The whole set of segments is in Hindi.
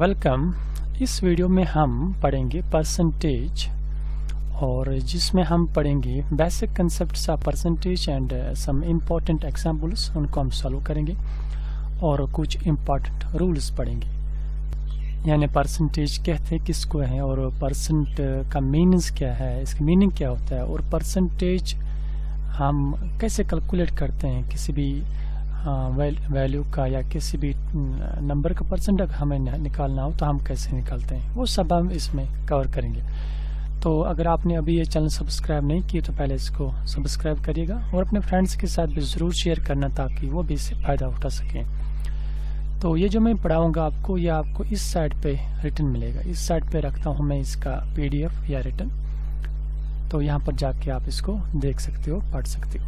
वेलकम। इस वीडियो में हम पढ़ेंगे परसेंटेज और जिसमें हम पढ़ेंगे basic concepts of percentage and some important examples, उनको हम सॉल्व करेंगे और कुछ इम्पॉर्टेंट रूल्स पढ़ेंगे। यानी परसेंटेज कहते किसको हैं और परसेंट का मीनिंग्स क्या है, इसका मीनिंग क्या होता है और परसेंटेज हम कैसे कैलकुलेट करते हैं किसी भी वैल्यू का या किसी भी नंबर का परसेंट अगर हमें निकालना हो तो हम कैसे निकालते हैं, वो सब हम इसमें कवर करेंगे। तो अगर आपने अभी ये चैनल सब्सक्राइब नहीं किया तो पहले इसको सब्सक्राइब करिएगा और अपने फ्रेंड्स के साथ भी ज़रूर शेयर करना ताकि वो भी इससे फ़ायदा उठा सकें। तो ये जो मैं पढ़ाऊँगा आपको, ये आपको इस साइड पे रिटन मिलेगा। इस साइड पे रखता हूँ मैं इसका PDF या रिटन, तो यहाँ पर जाके आप इसको देख सकते हो, पढ़ सकते हो।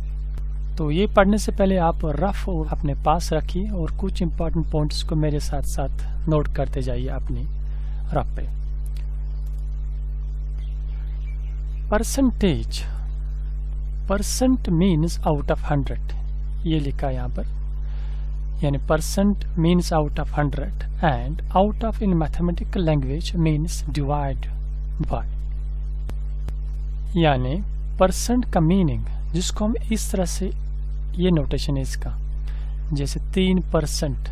तो ये पढ़ने से पहले आप रफ अपने पास रखिए और कुछ इम्पोर्टेंट पॉइंट्स को मेरे साथ साथ नोट करते जाइए अपनी रफ पे। Percentage, percent means out of 100, ये लिखा है यहाँ पर। यानी percent means out of 100 and out of in mathematical language means divide by. यानी परसेंट का मीनिंग जिसको हम इस तरह से, ये नोटेशन है इसका, जैसे 3%,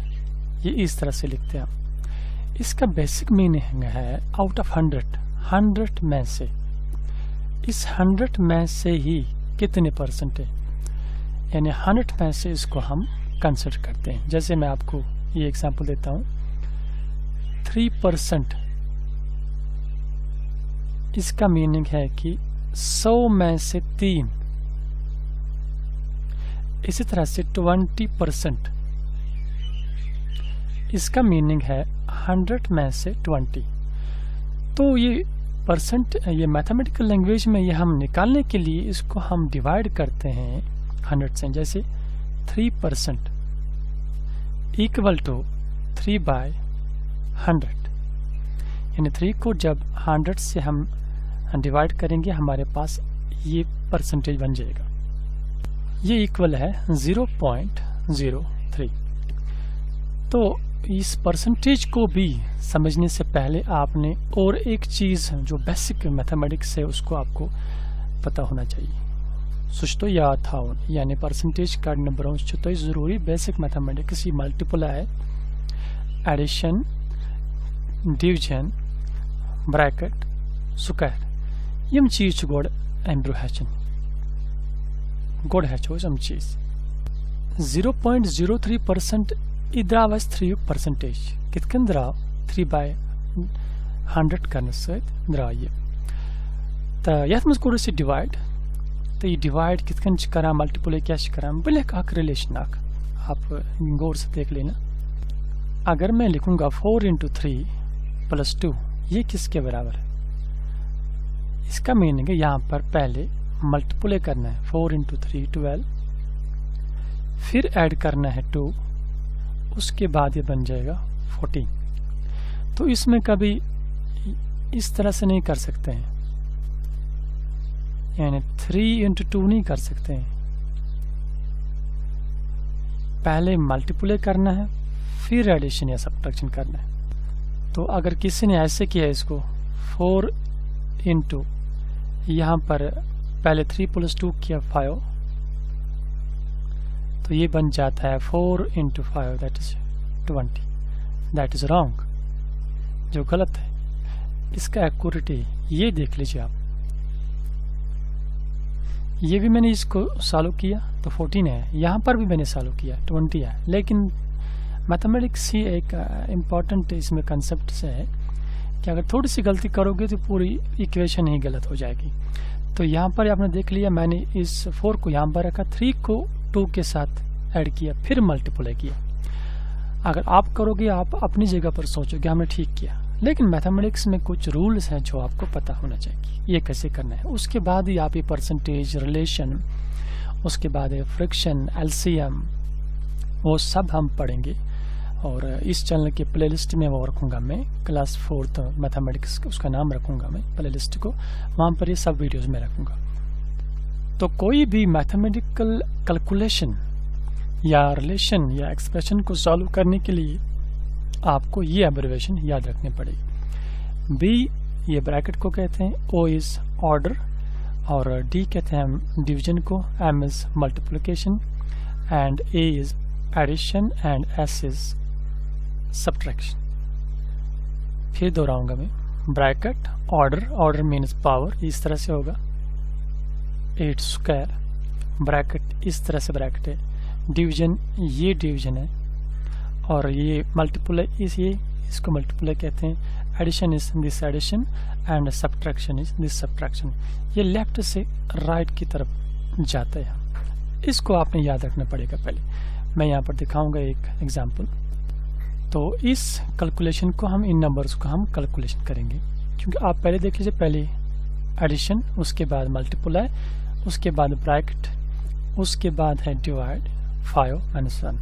ये इस तरह से लिखते हैं हम। इसका बेसिक मीनिंग है आउट ऑफ 100 में से। इस 100 में से ही कितने परसेंट है, यानी 100 में से इसको हम कंसिडर करते हैं। जैसे मैं आपको ये एग्जांपल देता हूँ, 3%, इसका मीनिंग है कि 100 में से 3। इसी तरह से 20%, इसका मीनिंग है 100 में से 20। तो ये परसेंट, ये मैथमेटिकल लैंग्वेज में ये हम निकालने के लिए इसको हम डिवाइड करते हैं 100 से। जैसे 3% इक्वल टू 3/100, यानी 3 को जब 100 से हम डिवाइड करेंगे हमारे पास ये परसेंटेज बन जाएगा। ये इक्वल है 0.03। तो इस परसेंटेज को भी समझने से पहले आपने और एक चीज़ जो बेसिक मैथमेटिक्स है उसको आपको पता होना चाहिए। सुचतो याद था, यानी परसेंटेज का नंबरों तो ज़रूरी बेसिक मैथमेटिक्स ये multiply, addition, division, bracket, square, यम चीज गोड एंब्रो हैचन गोड हैचो यम चीज। 0.03% इद्राव 3% कितकन द्राव 3/100 करने से द्राव ये। तो यह मज कोड से डिवाइड, तो ये डिवाइड कितकन करा, मल्टीप्लाई क्या करा, बोले एक रिलेशन आप गौर से देख लेना। अगर मैं लिखूंगा 4 × 3 + 2, ये किसके बराबर है? इसका मीनिंग है यहाँ पर पहले मल्टीप्लाई करना है, 4 × 3 12, फिर ऐड करना है 2, उसके बाद ये बन जाएगा 14। तो इसमें कभी इस तरह से नहीं कर सकते हैं, यानी 3 × 2 नहीं कर सकते हैं। पहले मल्टीप्लाई करना है फिर एडिशन या सब्ट्रैक्शन करना है। तो अगर किसी ने ऐसे किया इसको 4 × यहाँ पर पहले 3 + 2 किया 5, तो ये बन जाता है 4 × 5 that is 20। That is wrong, जो गलत है। इसका एक्यूरेटी ये देख लीजिए आप। ये भी मैंने इसको सॉल्व किया तो 14 है, यहाँ पर भी मैंने सॉल्व किया 20 है। लेकिन मैथमेटिक्स ही एक इम्पॉर्टेंट इसमें कंसेप्ट से है कि अगर थोड़ी सी गलती करोगे तो पूरी इक्वेशन ही गलत हो जाएगी। तो यहाँ पर आपने देख लिया, मैंने इस 4 को यहाँ पर रखा, 3 को 2 के साथ ऐड किया, फिर मल्टीप्लाई किया। अगर आप करोगे आप अपनी जगह पर सोचोगे हमने ठीक किया, लेकिन मैथमेटिक्स में कुछ रूल्स हैं जो आपको पता होना चाहिए, ये कैसे करना है। उसके बाद ही आप ये परसेंटेज, रिलेशन, उसके बाद फ्रिक्शन, LCM, वो सब हम पढ़ेंगे। और इस चैनल के प्लेलिस्ट में वो रखूँगा मैं, क्लास 4th मैथमेटिक्स उसका नाम रखूँगा मैं प्लेलिस्ट को, वहाँ पर ये सब वीडियोस में रखूँगा। तो कोई भी मैथमेटिकल कैलकुलेशन या रिलेशन या एक्सप्रेशन को सॉल्व करने के लिए आपको ये एब्रिविएशन याद रखनी पड़ेगी। बी ये ब्रैकेट को कहते हैं, ओ इज ऑर्डर, और डी कहते हैं हम डिवीजन को, M is multiplication, and A is addition, and S is subtraction. फिर दोहराऊंगा मैं, bracket order, order means power, इस तरह से होगा 8 स्क्वायर, ब्रैकेट इस तरह से ब्रैकेट है, डिवीजन ये डिवीजन है, और ये मल्टीप्लाई इसको मल्टीप्लाई कहते हैं, addition is this addition, and subtraction is this subtraction. ये लेफ्ट से राइट की तरफ जाता है, इसको आपने याद रखना पड़ेगा। पहले मैं यहाँ पर दिखाऊंगा एक एग्जांपल। तो इस कैलकुलेशन को हम, इन नंबर्स को हम कैलकुलेशन करेंगे, क्योंकि आप पहले देख लीजिए, पहले एडिशन, उसके बाद मल्टीप्लाई, उसके बाद ब्रैकेट, उसके बाद है डिवाइड 5 - 1।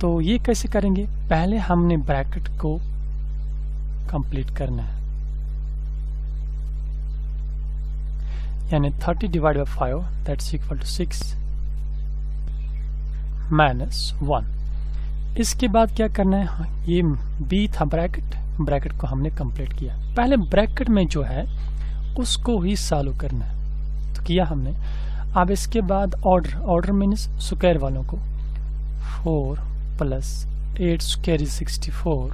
तो ये कैसे करेंगे, पहले हमने ब्रैकेट को कंप्लीट करना है, यानी 30 divide by 5 that's equal to 6 - 1। इसके बाद क्या करना है, ये बी था ब्रैकेट, ब्रैकेट को हमने कंप्लीट किया। पहले ब्रैकेट में जो है उसको ही सॉल्व करना है, तो किया हमने। अब इसके बाद ऑर्डर, ऑर्डर मीन्स स्क्वायर वालों को, 4 + 8 स्क्वायर इज 64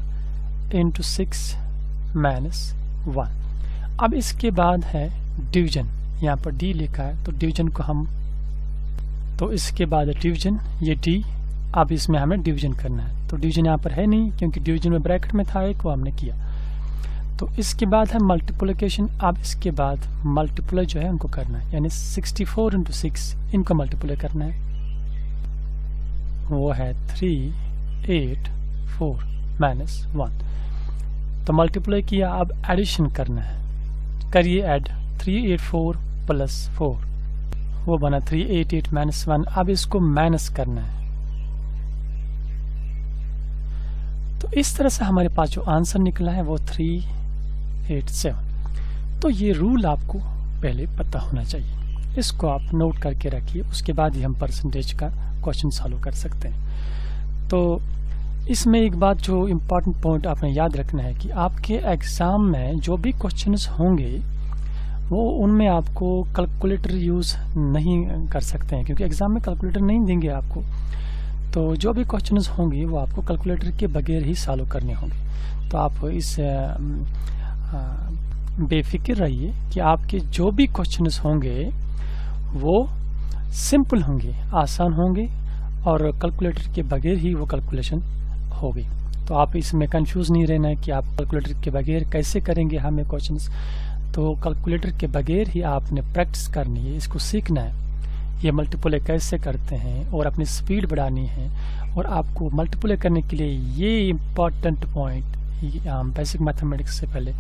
× 6 - 1। अब इसके बाद है डिवीजन, यहाँ पर डी लिखा है, तो डिवीजन को हम, तो इसके बाद डिवीजन ये डी, अब इसमें हमें डिवीजन करना है। तो डिवीजन यहाँ पर है नहीं, क्योंकि डिवीजन में ब्रैकेट में था एक, वो हमने किया। तो इसके बाद है मल्टीप्लिकेशन। अब इसके बाद मल्टीप्लाई जो है उनको करना है, यानी 64 × 6 इनको मल्टीप्लाई करना है, वो है 384 - 1। तो मल्टीप्लाई किया, अब एडिशन करना है, करिए ऐड, 384 + 4 वो बना 388 - 1। अब इसको माइनस करना है। तो इस तरह से हमारे पास जो आंसर निकला है वो 387। तो ये रूल आपको पहले पता होना चाहिए, इसको आप नोट करके रखिए, उसके बाद ही हम परसेंटेज का क्वेश्चन सॉल्व कर सकते हैं। तो इसमें एक बात जो इम्पोर्टेंट पॉइंट आपने याद रखना है कि आपके एग्ज़ाम में जो भी क्वेश्चंस होंगे वो उनमें आपको कैलकुलेटर यूज़ नहीं कर सकते हैं, क्योंकि एग्ज़ाम में कैलकुलेटर नहीं देंगे आपको। तो जो भी क्वेश्चंस होंगे वो आपको कैलकुलेटर के बगैर ही सॉल्व करने होंगे। तो आप इस बेफिक्र रहिए कि आपके जो भी क्वेश्चंस होंगे वो सिंपल होंगे, आसान होंगे, और कैलकुलेटर के बगैर ही वो कैलकुलेशन होगी। तो आप इसमें कंफ्यूज नहीं रहना है कि आप कैलकुलेटर के बगैर कैसे करेंगे हमें क्वेश्चंस। तो कैलकुलेटर के बगैर ही आपने प्रैक्टिस करनी है, इसको सीखना है, ये मल्टीप्लाई कैसे करते हैं, और अपनी स्पीड बढ़ानी है। और आपको मल्टीप्लाई करने के लिए ये इम्पॉर्टेंट पॉइंट, बेसिक मैथमेटिक्स से पहले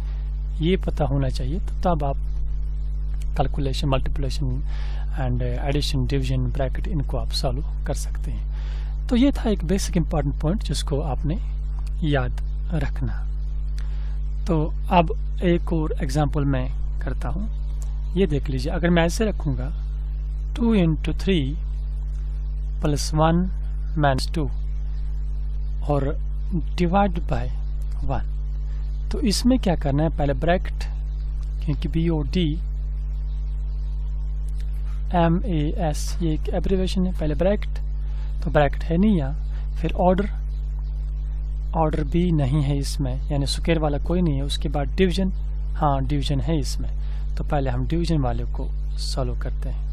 ये पता होना चाहिए, तो तब आप calculation, multiplication and addition, division, bracket इनको आप सॉल्व कर सकते हैं। तो ये था एक बेसिक इम्पॉर्टेंट पॉइंट जिसको आपने याद रखना। तो अब एक और एग्जांपल मैं करता हूँ, ये देख लीजिए। अगर मैं ऐसे रखूँगा 2 × 3 + 1 - 2 और डिवाइड बाय 1, तो इसमें क्या करना है, पहले ब्रैकेट, क्योंकि BOD MAS ये एक एब्रिविएशन है, पहले ब्रैकेट, तो ब्रैकेट है नहीं यहाँ। फिर ऑर्डर, ऑर्डर भी नहीं है इसमें, यानी स्क्वायर वाला कोई नहीं है। उसके बाद डिवीजन, हाँ डिवीजन है इसमें, तो पहले हम डिवीजन वाले को सॉल्व करते हैं।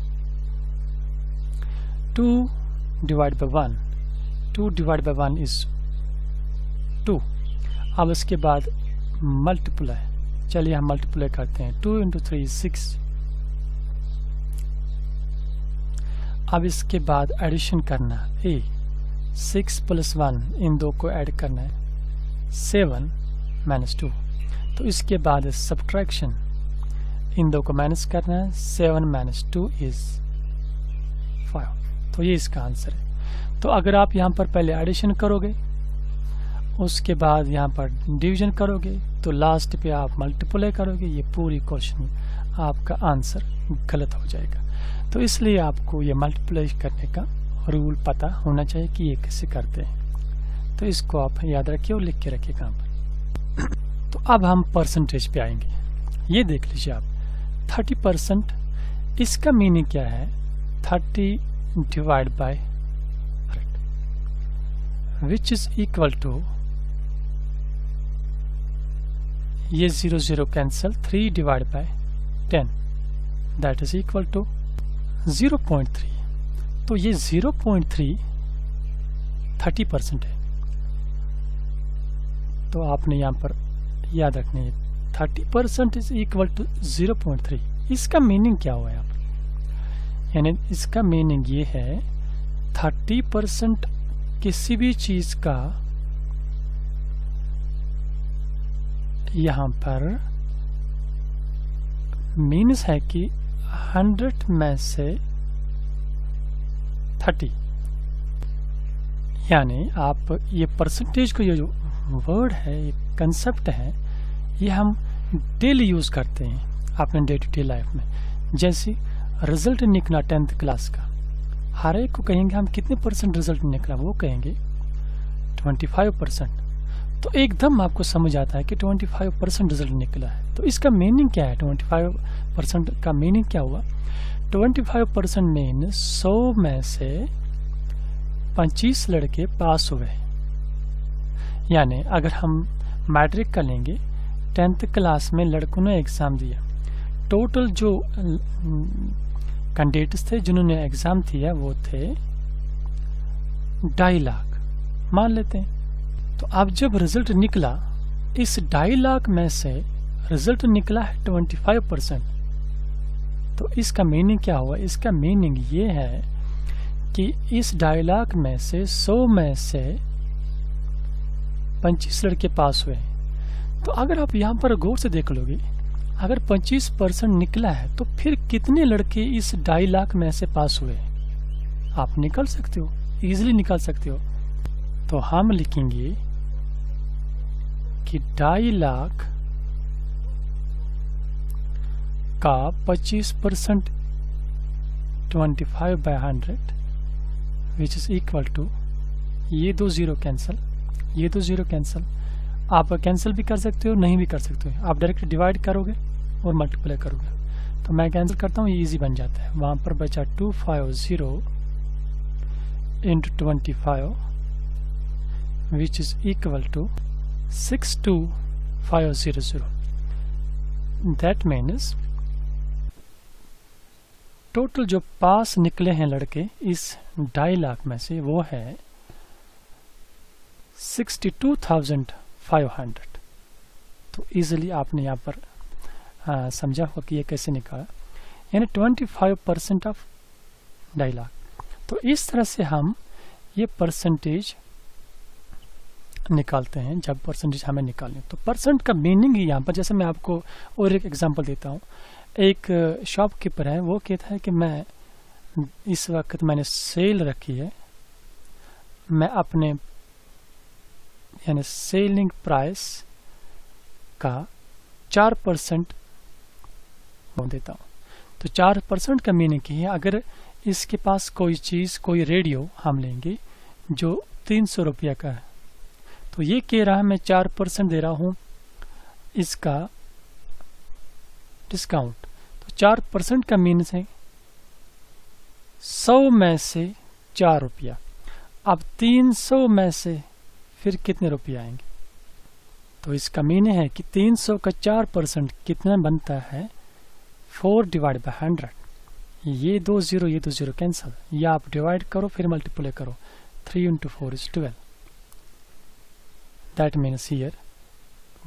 2 divide by 1, 2 divide by 1 is 2। अब इसके बाद मल्टीप्लाई, चलिए हम मल्टीप्लाई करते हैं, 2 × 3 is 6। अब इसके बाद एडिशन करना, 6 + 1 इन दो को ऐड करना है, 7 - 2। तो इसके बाद सब्ट्रैक्शन, इन दो को माइनस करना है, 7 - 2 इज 5। तो ये इसका आंसर है। तो अगर आप यहाँ पर पहले एडिशन करोगे, उसके बाद यहाँ पर डिवीजन करोगे, तो लास्ट पे आप मल्टीप्लाई करोगे, ये पूरी क्वेश्चन आपका आंसर गलत हो जाएगा। तो इसलिए आपको ये मल्टीप्लाई करने का रूल पता होना चाहिए कि ये कैसे करते हैं। तो इसको आप याद रखिए और लिख के रखिए कहाँ पर। तो अब हम परसेंटेज पे आएंगे। ये देख लीजिए आप 30%, इसका मीनिंग क्या है? 30 divide by which is equal to, ये 0 0 cancel, 3 divide by 10 that is equal to 0.3। तो ये 0.3 30% है। तो आपने यहाँ पर याद रखना है 30% इज इक्वल टू 0.3। इसका मीनिंग क्या हुआ यहाँ पर? यानी इसका मीनिंग ये है 30% किसी भी चीज का यहाँ पर मीन्स है कि 100 में से 30, यानी आप ये परसेंटेज को, ये जो वर्ड है, ये कंसेप्ट है, ये हम डेली यूज करते हैं अपने डे टू डे लाइफ में। जैसे रिजल्ट निकला 10th क्लास का, हर एक को कहेंगे हम कितने % रिजल्ट निकला, वो कहेंगे 25%। तो एकदम आपको समझ आता है कि 25% रिजल्ट निकला है। तो इसका मीनिंग क्या है? 25% का मीनिंग क्या हुआ? 25% मीन 100 में से 25 लड़के पास हुए। यानी अगर हम मैट्रिक का लेंगे, 10th क्लास में लड़कों ने एग्ज़ाम दिया, टोटल जो कैंडिडेट्स थे जिन्होंने एग्ज़ाम दिया वो थे 2.5 लाख मान लेते हैं। तो अब जब रिजल्ट निकला, इस 2.5 लाख में से रिजल्ट निकला है 25%। तो इसका मीनिंग क्या हुआ? इसका मीनिंग ये है कि इस 2.5 लाख में से 100 में से 25 लड़के पास हुए। तो अगर आप यहाँ पर गौर से देख लोगे, अगर 25% निकला है तो फिर कितने लड़के इस 2.5 लाख में से पास हुए? आप निकाल सकते हो, इजीली निकाल सकते हो। तो हम लिखेंगे कि 2.5 लाख का 25% 25/100 विच इज इक्वल टू, ये 2 0 कैंसल, ये 2 0 कैंसल। आप कैंसिल भी कर सकते हो, नहीं भी कर सकते हो। आप डायरेक्ट डिवाइड करोगे और मल्टीप्लाई करोगे। तो मैं कैंसिल करता हूँ, ये इजी बन जाता है। वहाँ पर बचा 250 into 25 which is equal to 62500। That means total जो पास निकले हैं लड़के इस 2.5 लाख में से वो है 62,500। तो इजीली आपने यहाँ पर समझा हो कि ये कैसे निकाला, यानी 25% ऑफ 2.5 लाख। तो इस तरह से हम ये परसेंटेज निकालते हैं जब परसेंटेज हमें निकालनी। तो परसेंट का मीनिंग ही यहाँ पर, जैसे मैं आपको और एक एग्जांपल देता हूँ। एक शॉपकीपर है, वो कहता है कि मैं इस वक्त मैंने सेल रखी है, मैं अपने यानी सेलिंग प्राइस का 4% देता हूँ। तो 4% का मीनिंग की है, अगर इसके पास कोई चीज़, कोई रेडियो हम लेंगे जो 300 रुपया का है, तो ये कह रहा है मैं 4% दे रहा हूँ इसका डिस्काउंट। तो 4% का मीन्स है 100 में से 4 रुपया। अब 300 में से फिर कितने रुपये आएंगे? तो इसका मीनिंग है कि 300 का 4% कितना बनता है? 4 डिवाइड बाय 100। ये 2 0, ये 2 0 कैंसिल, या आप डिवाइड करो फिर मल्टीप्लाई करो। 3 × 4 = 12। दैट मीन्स हियर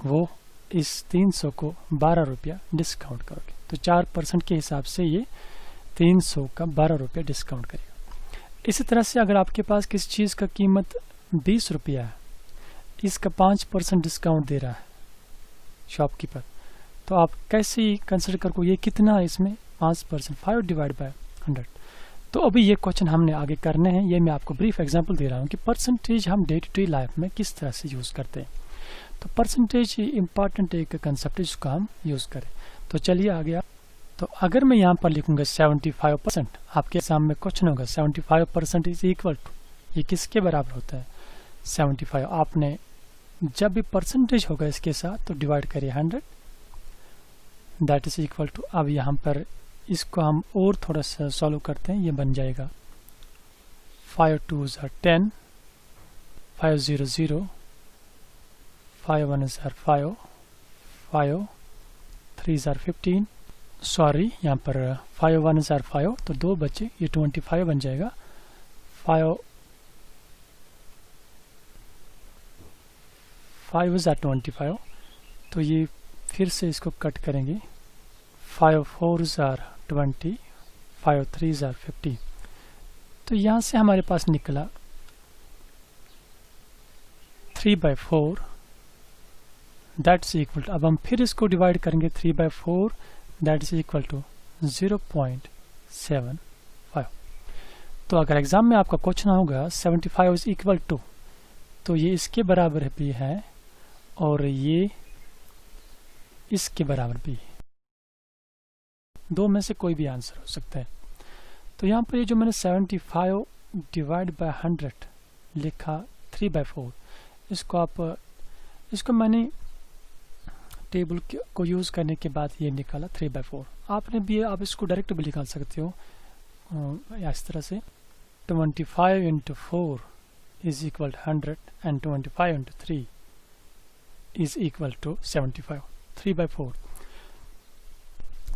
वो इस 300 को 12 रुपया डिस्काउंट करोगे। तो 4% के हिसाब से ये 300 का 12 रुपया डिस्काउंट करेगा। इसी तरह से अगर आपके पास किसी चीज़ का कीमत 20 रुपया है, इसका 5% डिस्काउंट दे रहा है शॉपकीपर, तो आप कैसे कंसिडर करो ये कितना है? इसमें 5%, 5 डिवाइड बाय 100। तो अभी ये क्वेश्चन हमने आगे करने हैं। ये मैं आपको ब्रीफ एग्जांपल दे रहा हूँ कि परसेंटेज हम डे टू डे लाइफ में किस तरह से यूज़ करते हैं। तो परसेंटेज इम्पॉर्टेंट एक कंसेप्ट है जिसको हम यूज़ करें। तो चलिए आगे। तो अगर मैं यहाँ पर लिखूंगा 75%, आपके एग्जाम में क्वेश्चन होगा 75% इज इक्वल टू, ये किसके बराबर होता है? 75। आपने जब भी परसेंटेज होगा इसके साथ तो डिवाइड करिए 100, दैट इज इक्वल टू, अब यहाँ पर इसको हम और थोड़ा सा सॉल्व करते हैं, ये बन जाएगा 5 2s are 10, 5 0 0, 5 1s are 5, 5 3s are 15, sorry यहाँ पर 5 1s are 5, तो 2 बचे, ये 25 बन जाएगा। 5 are 25, तो ये फिर से इसको कट करेंगे, 5 4s are 20, 5 3s are 50, तो यहाँ से हमारे पास निकला 3/4, दैट्स इक्वल टू, अब हम फिर इसको डिवाइड करेंगे 3/4, दैट इज इक्वल टू 0.75। तो अगर एग्जाम में आपका क्वेश्चन होगा 75 इज इक्वल टू, तो ये इसके बराबर भी है और ये इसके बराबर भी है, दो में से कोई भी आंसर हो सकता है। तो यहाँ पर ये जो मैंने 75 डिवाइड बाय 100 लिखा 3/4, इसको मैंने टेबल को यूज़ करने के बाद ये निकाला 3/4। आपने भी, आप इसको डायरेक्ट भी निकाल सकते हो इस तरह से, 25 into 4 is equal to 100 and 25 into 3 is equal to 75, 3/4।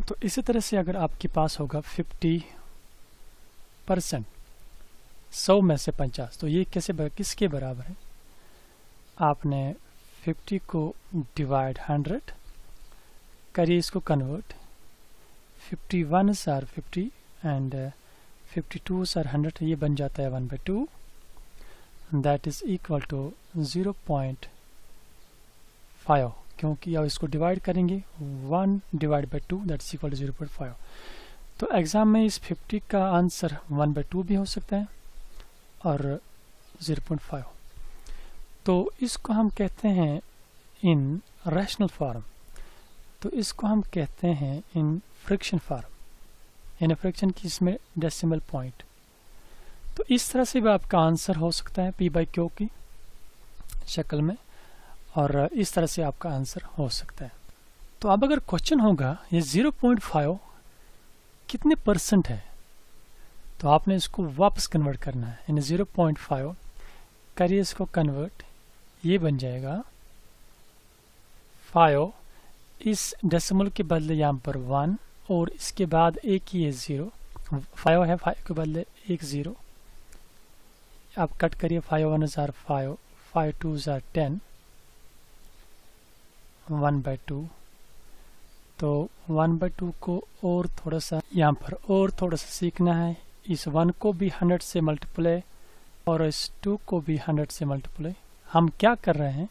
तो इसी तरह से अगर आपके पास होगा 50%, 100 में से 50, तो ये किसके बराबर है? आपने 50 को डिवाइड 100 करिए, इसको convert, 51s are 50 and 52s are 100, ये बन जाता है 1/2, दैट इज इक्वल टू 0.5, क्योंकि अब इसको डिवाइड करेंगे 1 divide by 2, that is equal to 0.5। तो एग्जाम में इस 50 का आंसर 1/2 भी हो सकता है और 0.5। तो इसको हम कहते हैं इन रैशनल फॉर्म, तो इसको हम कहते हैं इन फ्रैक्शन फॉर्म, यानी फ्रैक्शन की इसमें डेसिमल पॉइंट। तो इस तरह से भी आपका आंसर हो सकता है p/q की शक्ल में, और इस तरह से आपका आंसर हो सकता है। तो अब अगर क्वेश्चन होगा ये 0.5 कितने % है, तो आपने इसको वापस कन्वर्ट करना है, यानी 0.5 करिए इसको कन्वर्ट, ये बन जाएगा 5, इस डेसिमल के बदले यहाँ पर 1 और इसके बाद एक ही है 0, 5 है, 5 के बदले एक 0, आप कट करिए, 5 1s are 5, 5 2s are 10, 1/2, तो 1/2 को और थोड़ा सा यहाँ पर और थोड़ा सा सीखना है, इस 1 को भी 100 से मल्टीप्लाई और इस 2 को भी 100 से मल्टीप्लाई। हम क्या कर रहे हैं,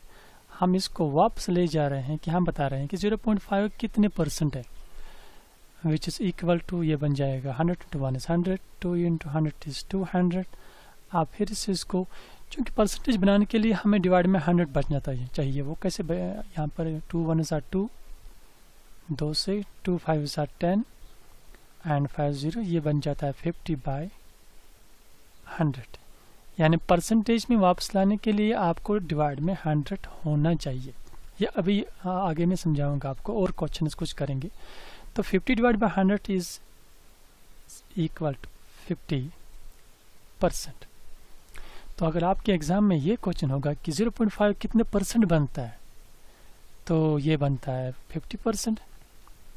हम इसको वापस ले जा रहे हैं कि हम बता रहे हैं कि 0.5 कितने % है, विच इज़ इक्वल टू, ये बन जाएगा 100 into 1 is 100, 2 into 100 is 200। आप फिर से इसको, चूँकि परसेंटेज बनाने के लिए हमें डिवाइड में 100 बचना चाहिए, वो कैसे, यहाँ पर 2 1s are 2, 2 से 2 5s are 10 एंड 5 0, ये बन जाता है 50/100, यानी परसेंटेज में वापस लाने के लिए आपको डिवाइड में 100 होना चाहिए। ये अभी आगे मैं समझाऊंगा आपको, और क्वेश्चन कुछ करेंगे। तो 50 divide by 100 is equal to 50%। तो अगर आपके एग्जाम में ये क्वेश्चन होगा कि 0.5 कितने % बनता है, तो ये बनता है 50%,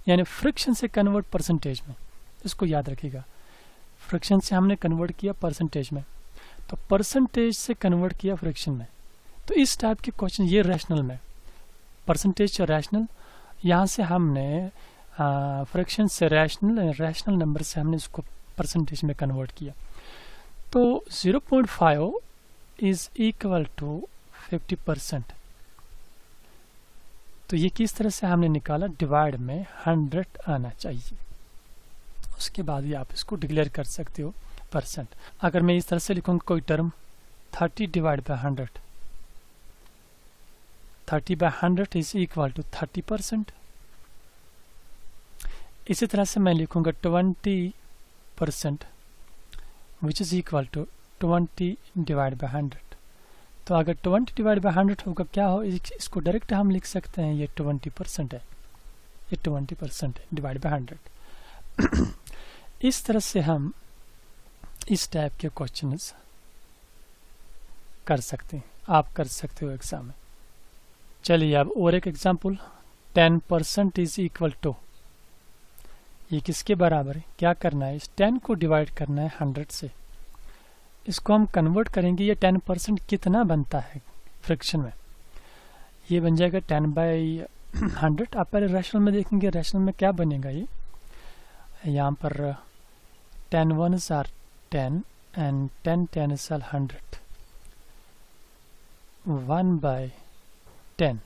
यानी फ्रैक्शन से कन्वर्ट परसेंटेज में, इसको याद रखिएगा, फ्रैक्शन से हमने कन्वर्ट किया परसेंटेज में, तो परसेंटेज से कन्वर्ट किया फ्रैक्शन में। तो इस टाइप के क्वेश्चन, ये रैशनल में, परसेंटेज रैशनल, यहाँ से हमने फ्रैक्शन से रैशनल नंबर से हमने इसको परसेंटेज में कन्वर्ट किया। तो 0.5 इज इक्वल टू 50%। तो ये किस तरह से हमने निकाला, डिवाइड में 100 आना चाहिए, उसके बाद ही आप इसको डिक्लेयर कर सकते हो %। अगर मैं इस तरह से लिखूँगा कोई term 30 divide by 100, 30/100 is equal to 30%। इसी तरह से मैं लिखूँगा 20% which is equal to 20 divide by 100, तो अगर 20 डिवाइड बाई 100 होगा क्या हो, इसको डायरेक्ट हम लिख सकते हैं ये 20% है, ये 20% है डिवाइड बाई 100। इस तरह से हम इस टाइप के क्वेश्चंस कर सकते हैं, आप कर सकते हो एग्जाम में। चलिए अब और एक एग्जांपल, 10% इज इक्वल टू, ये किसके बराबर है, क्या करना है, इस 10 को डिवाइड करना है 100 से, इसको हम कन्वर्ट करेंगे, ये 10% कितना बनता है फ्रैक्शन में, ये बन जाएगा 10/100। आप पहले रैशनल में देखेंगे, रैशनल में क्या बनेगा, ये यहाँ पर 10 1s are 10 and 10 10s are 100, 1/10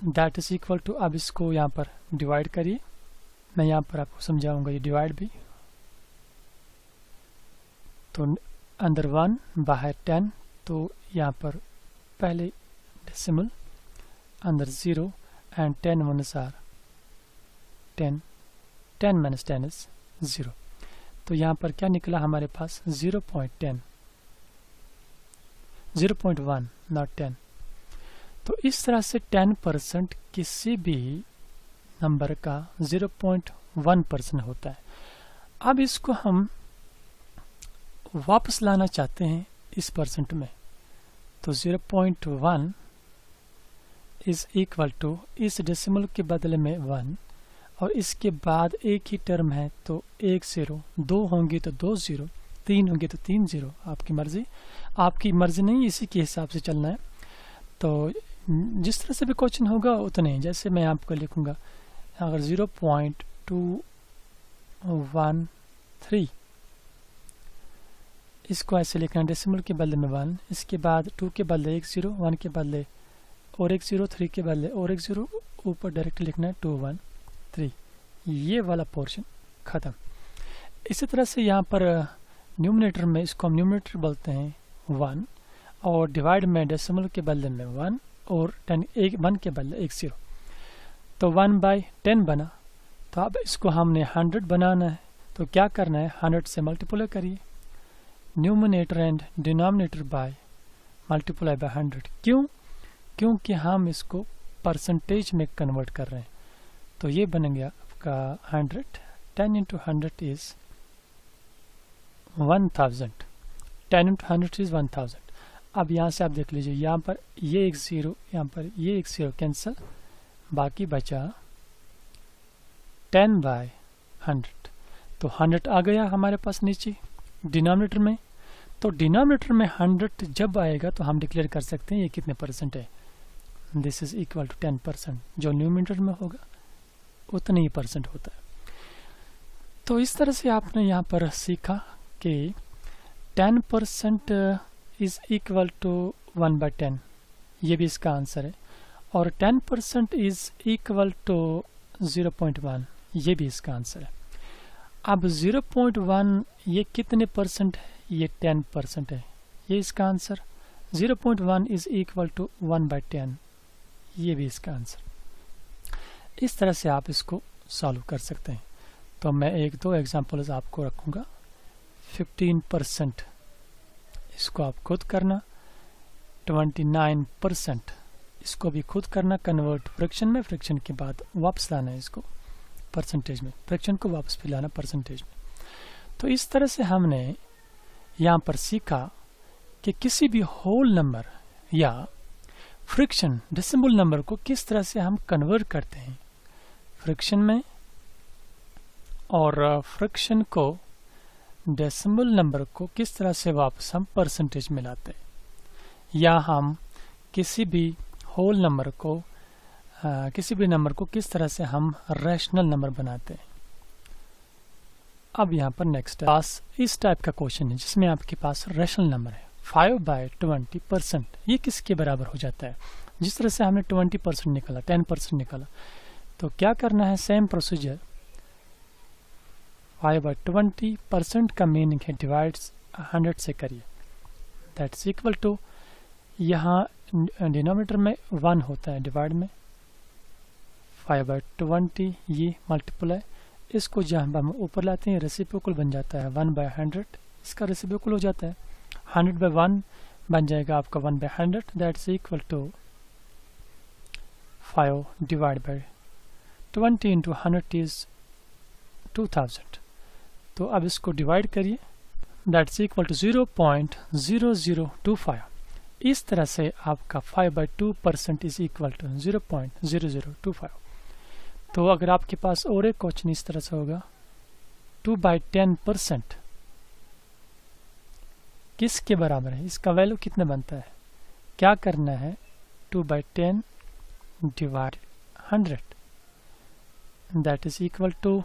that is equal to, अब इसको यहाँ पर डिवाइड करिए, मैं यहाँ पर आपको समझाऊंगा ये डिवाइड भी। तो अंदर 1 बाहर 10, तो यहाँ पर पहले डेसिमल, अंदर 0 and 10 1s are 10, 10 minus 10 is 0। तो यहाँ पर क्या निकला हमारे पास 0.10, 0.1 नॉट 10। तो इस तरह से 10% किसी भी नंबर का 0.1% होता है। अब इसको हम वापस लाना चाहते हैं इस परसेंट में, तो 0.1 इज इक्वल टू, इस डेसिमल के बदले में 1 और इसके बाद एक ही टर्म है तो 1 0, 2 होंगे तो 2 0, 3 होंगे तो 3 0, आपकी मर्जी नहीं, इसी के हिसाब से चलना है। तो जिस तरह से भी क्वेश्चन होगा उतने, जैसे मैं आपको लिखूंगा अगर 0.213, इसको ऐसे लिखना, डेसिमल के बदले में 1, इसके बाद 2 के बदले 1 0, 1 के बदले और 1 0, 3 के बदले और 1 0, ऊपर डायरेक्ट लिखना है 2 1 3, ये वाला पोर्शन खत्म। इसी तरह से यहाँ पर न्यूमरेटर में, इसको हम न्यूमरेटर बोलते हैं 1, और डिवाइड में डेसिमल के बदले में 1 और 1 के बदले 1 0, तो 1/10 बना। तो अब इसको हमने 100 बनाना है, तो क्या करना है, 100 से मल्टीप्लाई करिए, numerator and denominator by multiply by 100। क्योंकि हम इसको परसेंटेज में कन्वर्ट कर रहे हैं। तो ये बन गया आपका 100, 10 into 100 is 1000, 10 into 100 is 1000। अब यहाँ से आप देख लीजिए, यहाँ पर ये 1 0, यहाँ पर ये 1 0 कैंसिल, बाकी बचा 10/100। तो 100 आ गया हमारे पास नीचे डिनोमिनेटर में। तो डिनोमिनेटर में 100 जब आएगा तो हम डिक्लेयर कर सकते हैं ये कितने परसेंट है, दिस इज इक्वल टू 10%। जो न्यूमरेटर में होगा उतने ही परसेंट होता है। तो इस तरह से आपने यहाँ पर सीखा कि 10% इज इक्वल टू 1/10, ये भी इसका आंसर है, और 10% इज इक्वल टू 0.1, ये भी इसका आंसर है। अब 0.1 ये कितने परसेंट है, ये 10% है, ये इसका आंसर। 0.1 इज इक्वल टू 1/10, ये भी इसका आंसर। इस तरह से आप इसको सॉल्व कर सकते हैं। तो मैं 1-2 एग्जांपल्स आपको रखूँगा। 15%, इसको आप खुद करना। 29%, इसको भी खुद करना, कन्वर्ट फ्रैक्शन में, फ्रैक्शन के बाद वापस लाना है इसको परसेंटेज में, फ्रैक्शन को वापस भी लाना परसेंटेज में। तो इस तरह से हमने यहाँ पर सीखा कि किसी भी होल नंबर या फ्रैक्शन डेसिमल नंबर को किस तरह से हम कन्वर्ट करते हैं फ्रैक्शन में, और फ्रैक्शन को डेसिमल नंबर को किस तरह से वापस हम परसेंटेज में लाते हैं, या हम किसी भी होल नंबर को किसी भी नंबर को किस तरह से हम रैशनल नंबर बनाते हैं। अब यहाँ पर नेक्स्ट पास इस टाइप का क्वेश्चन है जिसमें आपके पास रैशनल नंबर है 5/20%, ये किसके बराबर हो जाता है। जिस तरह से हमने 20% निकाला, 10% निकाला, तो क्या करना है, सेम प्रोसीजर 5/20% का मीनिंग है डिवाइड 100 से करिए, दैट्स इक्वल टू, यहाँ डिनोमिनेटर में 1 होता है, डिवाइड में 5/20, ये मल्टीप्लाई, इसको जब हम ऊपर लाते हैं रेसिप्रोकल बन जाता है 1/100, इसका रेसिप्रोकल हो जाता है 100/1, बन जाएगा आपका 1/100, that is equal to 5 divide by 20 into 100 is 2000। तो अब इसको डिवाइड करिए, दैट इज इक्वल टू 0.0025। इस तरह से आपका 5/2% इज इक्वल टू 0.0025। तो अगर आपके पास और एक क्वेश्चन इस तरह से होगा 2/10% किसके बराबर है, इसका वैल्यू कितना बनता है, क्या करना है, 2/10 divide 100, that is equal to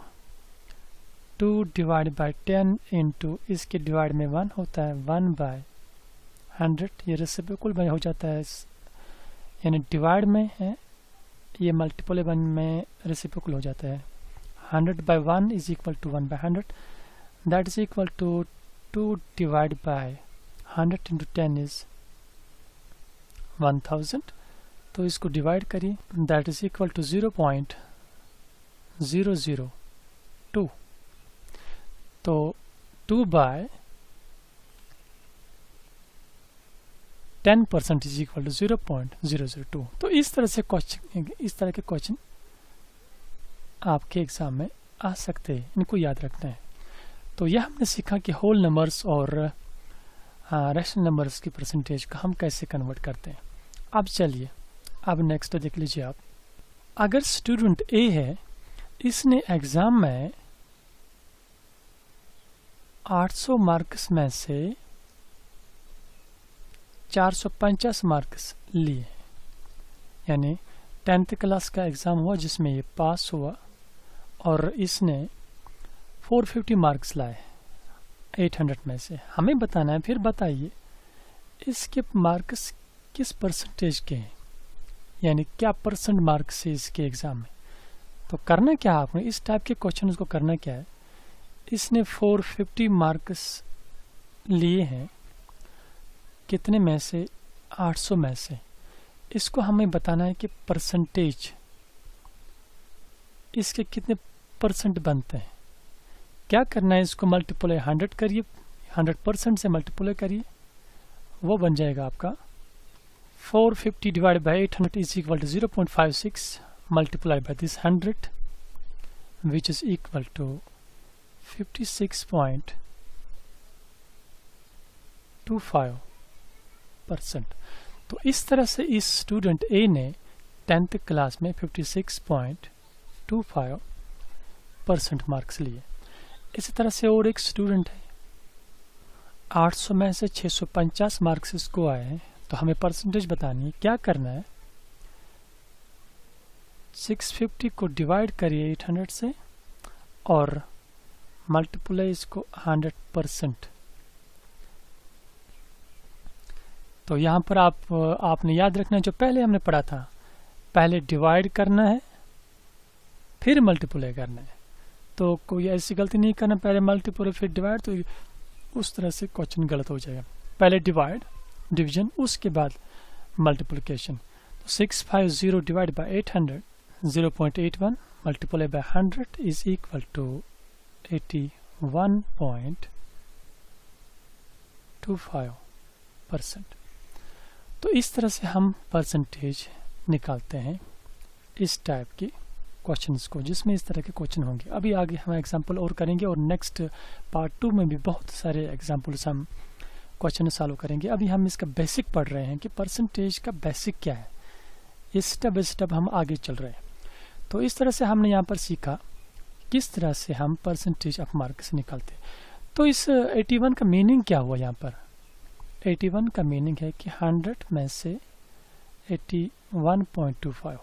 2 divide by 10 into इसके डिवाइड में 1 होता है 1/100। ये रेसिप्रोकल हो जाता है, यानी डिवाइड में है, ये मल्टीपल में रेसिप्रोकल हो जाता है। 100/1 is equal to 1/100, that is equal to 2 divide by 100 into 10 is 1000। तो इसको डिवाइड करिए, दैट इज इक्वल टू 0.002। तो 2/10% इज इक्वल टू 0.002। तो इस तरह के क्वेश्चन आपके एग्जाम में आ सकते हैं, इनको याद रखना है। तो यह हमने सीखा कि होल नंबर्स और रैशनल नंबर्स की परसेंटेज का हम कैसे कन्वर्ट करते हैं। अब चलिए, अब नेक्स्ट देख लीजिए आप। अगर स्टूडेंट ए है, इसने एग्जाम में 800 मार्क्स में से 450 मार्क्स लिए, यानी 10th क्लास का एग्ज़ाम हुआ जिसमें ये पास हुआ और इसने 450 मार्क्स लाए 800 में से। हमें बताना है, फिर बताइए इसके मार्क्स किस परसेंटेज के हैं, यानी क्या परसेंट मार्क्स है इसके एग्ज़ाम में। तो करना क्या आपने, इस टाइप के क्वेश्चन को करना क्या है, इसने 450 मार्क्स लिए हैं, कितने में से, 800 में से। इसको हमें बताना है कि परसेंटेज इसके कितने परसेंट बनते हैं। क्या करना है, इसको मल्टीप्लाई 100 करिए, 100% से मल्टीप्लाई करिए, वो बन जाएगा आपका 450 divide by 800 is equal to 0.56 multiply by this 100 which is equal to 56.25%। तो इस तरह से इस स्टूडेंट ए ने 10th क्लास में 56.25% मार्क्स लिए। इसी तरह से और एक स्टूडेंट है, 800 में से 650 मार्क्स इसको आए हैं, तो हमें परसेंटेज बतानी है। क्या करना है, 650 को डिवाइड करिए 800 से और मल्टीप्लाई इसको 100%। तो यहाँ पर आपने याद रखना है जो पहले हमने पढ़ा था, पहले डिवाइड करना है फिर मल्टीप्लाई करना है। तो कोई ऐसी गलती नहीं करना, पहले मल्टीप्लाई फिर डिवाइड, तो उस तरह से क्वेश्चन गलत हो जाएगा। पहले डिवीजन, उसके बाद मल्टीप्लिकेशन। तो 650 divide by 800 0.81 multiply by 100 is equal to 81.25%। तो इस तरह से हम परसेंटेज निकालते हैं इस टाइप की क्वेश्चंस को, जिसमें इस तरह के क्वेश्चन होंगे। अभी आगे हम एग्जांपल और करेंगे और नेक्स्ट पार्ट 2 में भी बहुत सारे एग्जांपल्स हम क्वेश्चन सॉल्व करेंगे। अभी हम इसका बेसिक पढ़ रहे हैं कि परसेंटेज का बेसिक क्या है, इस स्टेप बाय स्टेप हम आगे चल रहे हैं। तो इस तरह से हमने यहाँ पर सीखा किस तरह से हम परसेंटेज ऑफ मार्क्स निकालते हैं। तो इस 81 का मीनिंग क्या हुआ, यहाँ पर 81 का मीनिंग है कि 100 में से 81.25।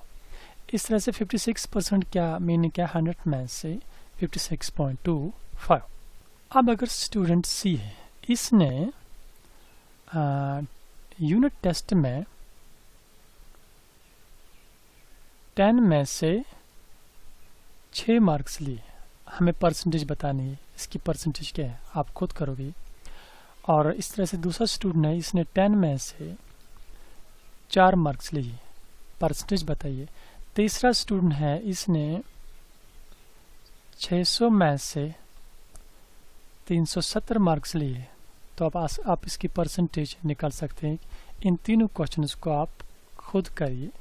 इस तरह से 56% क्या मीनिंग क्या, 100 में से 56.25। अब अगर स्टूडेंट सी है, इसने यूनिट टेस्ट में 10 में से 6 मार्क्स लिए, हमें परसेंटेज बतानी है, इसकी परसेंटेज क्या है आप खुद करोगे। और इस तरह से दूसरा स्टूडेंट है, इसने 10 में से 4 मार्क्स लिए, परसेंटेज बताइए। तीसरा स्टूडेंट है, इसने 600 में से 370 मार्क्स लिए, तो आप इसकी परसेंटेज निकाल सकते हैं। इन तीनों क्वेश्चंस को आप खुद करिए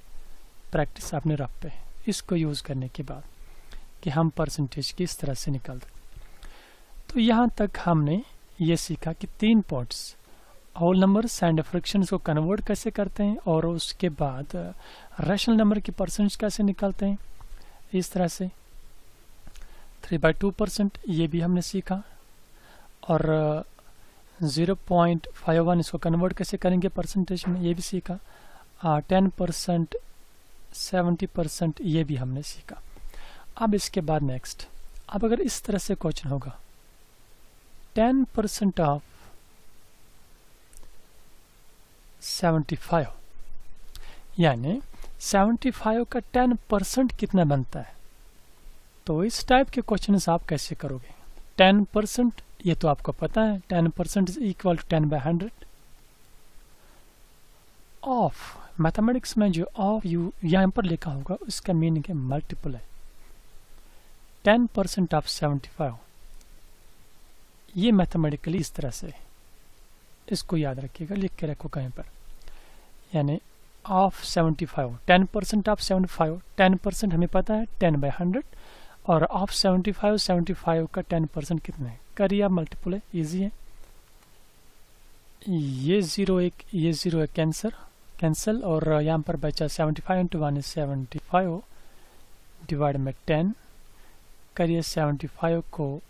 प्रैक्टिस अपने रफ पे, इसको यूज़ करने के बाद कि हम परसेंटेज किस तरह से निकालते। तो यहाँ तक हमने ये सीखा कि 3 points, whole numbers and fractions को कन्वर्ट कैसे करते हैं, और उसके बाद रैशनल नंबर की परसेंटेज कैसे निकालते हैं इस तरह से। 3/2% ये भी हमने सीखा, और 0.51 इसको कन्वर्ट कैसे करेंगे परसेंटेज में, ये भी सीखा। 10%, 70% ये भी हमने सीखा। अब इसके बाद नेक्स्ट, अब अगर इस तरह से क्वेश्चन होगा 10% ऑफ 75, यानी 75 का 10% कितना बनता है, तो इस टाइप के क्वेश्चन आप कैसे करोगे। 10% ये तो आपको पता है, 10% is equal to 10/100। Of mathematics में जो ऑफ यू यहाँ पर लिखा होगा उसका मीनिंग है मल्टीपल है। 10% ऑफ 75 ये मैथमेटिकली इस तरह से, इसको याद रखिएगा, लिख के रखो कहीं पर, यानी ऑफ 75, 10% ऑफ 75, 10% हमें पता है 10/100, और ऑफ 75 का 10% कितना है, करिए आप मल्टीपल है, इजी है। ये 0 एक कैंसल, और यहाँ पर बचा 75 × 1 is 75 डिवाइड में 10, करिए 75 को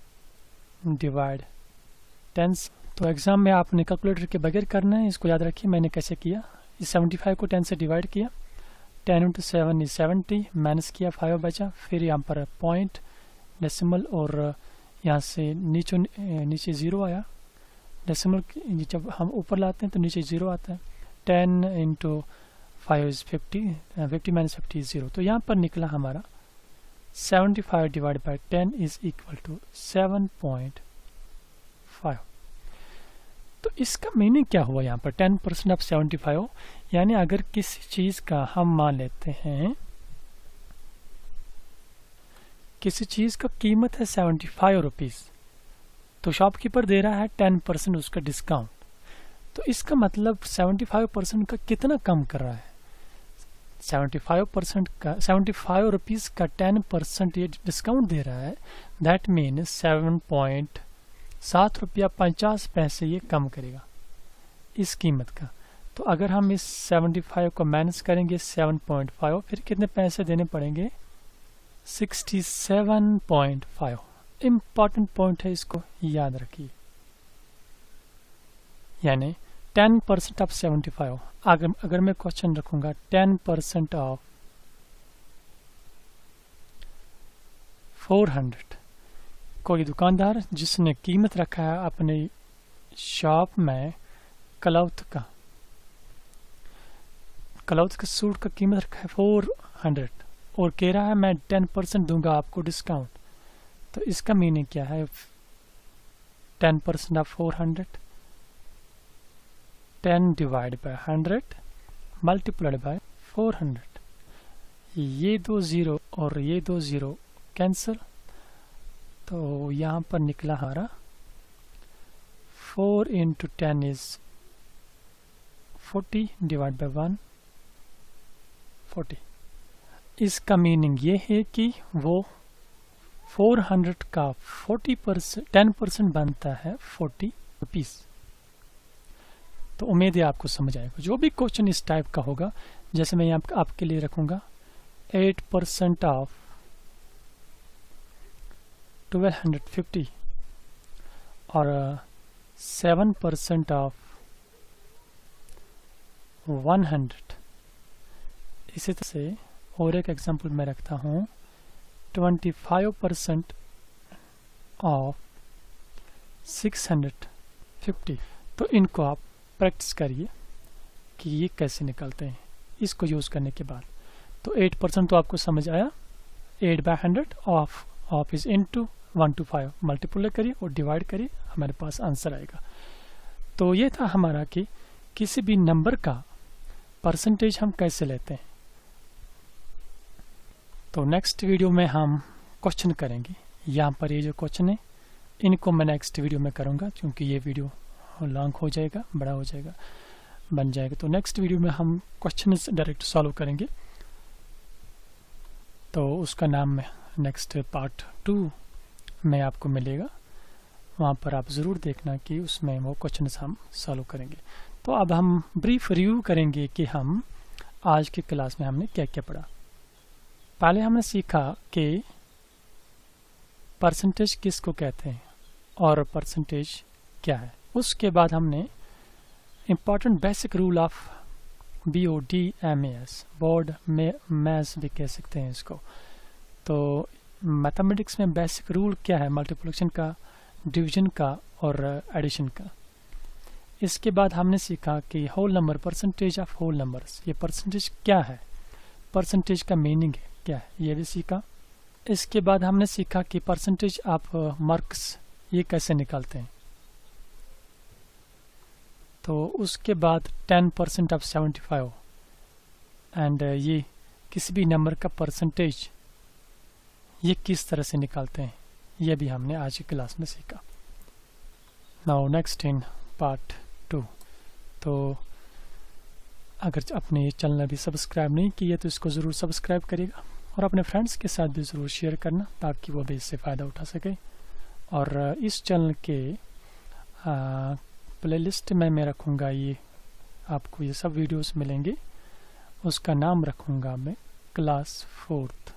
डिवाइड 10। तो एग्जाम में आपने कैलकुलेटर के बगैर करना है, इसको याद रखिए मैंने कैसे किया। इस 75 को 10 से डिवाइड किया, 10 × 7 is 70, माइनस किया 5 बचा, फिर यहाँ पर पॉइंट डेसिमल, और यहाँ से नीचे 0 आया, डेसिमल जब हम ऊपर लाते हैं तो नीचे 0 आता है। 10 × 5 is 50, 50 - 50 is 0, तो यहाँ पर निकला हमारा 75 divide by 10 is equal to 7.5। तो इसका मीनिंग क्या हुआ यहाँ पर 10% ऑफ 75, यानी अगर किसी चीज का हम मान लेते हैं, किसी चीज का कीमत है 75 रुपीज, तो शॉपकीपर दे रहा है 10% उसका डिस्काउंट, तो इसका मतलब 75% का कितना कम कर रहा है, 75% का 75 रुपीज का 10% ये डिस्काउंट दे रहा है, दैट मीन 7 रुपया 50 पैसे ये कम करेगा इस कीमत का। तो अगर हम इस 75 को माइनस करेंगे 7.5, फिर कितने पैसे देने पड़ेंगे, 67.5। इम्पॉर्टेंट पॉइंट है, इसको याद रखिए, यानी 10% ऑफ 75। अगर मैं क्वेश्चन रखूंगा 10% ऑफ 400, कोई दुकानदार जिसने कीमत रखा है अपने शॉप में क्लॉथ का सूट का कीमत रखा है 400, और कह रहा है मैं 10% दूंगा आपको डिस्काउंट, तो इसका मीनिंग क्या है, 10% of 400, 10 divide by 100 multiplied by 400। ये 2 0 और ये 2 0 कैंसिल, तो यहाँ पर निकला हमारा 4 × 10 इज 40 डिवाइड बाय 1 40। इसका मीनिंग ये है कि वो 400 का 10% बनता है 40 रुपीज। तो उम्मीद है आपको समझ आएगा। जो भी क्वेश्चन इस टाइप का होगा, जैसे मैं यहाँ आपके लिए रखूंगा 8% ऑफ 1250 और 7% ऑफ 100। इसी तरह से और एक एग्जांपल मैं रखता हूँ 25% ऑफ 650। तो इनको आप प्रैक्टिस करिए कि ये कैसे निकलते हैं इसको यूज़ करने के बाद। तो 8% तो आपको समझ आया, 8/100 of is into 1 to 5 multiply करिए और डिवाइड करिए, हमारे पास आंसर आएगा। तो ये था हमारा कि किसी भी नंबर का परसेंटेज हम कैसे लेते हैं। तो नेक्स्ट वीडियो में हम क्वेश्चन करेंगे। यहाँ पर ये जो क्वेश्चन है इनको मैं नेक्स्ट वीडियो में करूँगा, क्योंकि ये वीडियो लॉन्ग हो जाएगा, बड़ा हो जाएगा, बन जाएगा। तो नेक्स्ट वीडियो में हम क्वेश्चन डायरेक्ट सॉल्व करेंगे, तो उसका नाम नेक्स्ट पार्ट 2 में आपको मिलेगा। वहाँ पर आप ज़रूर देखना कि उसमें वो क्वेश्चन हम सॉल्व करेंगे। तो अब हम ब्रीफ रिव्यू करेंगे कि हम आज की क्लास में हमने क्या क्या पढ़ा। पहले हमने सीखा कि परसेंटेज किसको कहते हैं और परसेंटेज क्या है। उसके बाद हमने important basic rule of BODMAS, board में मैथ्स भी कह सकते हैं इसको। तो मैथमेटिक्स में बेसिक रूल क्या है, मल्टीप्लिकेशन का, डिवीजन का और एडिशन का। इसके बाद हमने सीखा कि whole number, percentage of whole numbers, ये परसेंटेज क्या है, परसेंटेज का मीनिंग क्या है, ये भी सीखा। इसके बाद हमने सीखा कि परसेंटेज ऑफ मार्क्स ये कैसे निकालते हैं। तो उसके बाद 10% ऑफ 75 एंड ये किसी भी नंबर का परसेंटेज ये किस तरह से निकालते हैं, ये भी हमने आज की क्लास में सीखा। Now next in part 2। तो अगर अपने चैनल अभी सब्सक्राइब नहीं किया तो इसको ज़रूर सब्सक्राइब करिएगा और अपने फ्रेंड्स के साथ भी ज़रूर शेयर करना ताकि वो भी इससे फ़ायदा उठा सके। और इस चैनल के प्लेलिस्ट में मैं रखूँगा, ये आपको ये सब वीडियोस मिलेंगे, उसका नाम रखूँगा मैं क्लास 4th।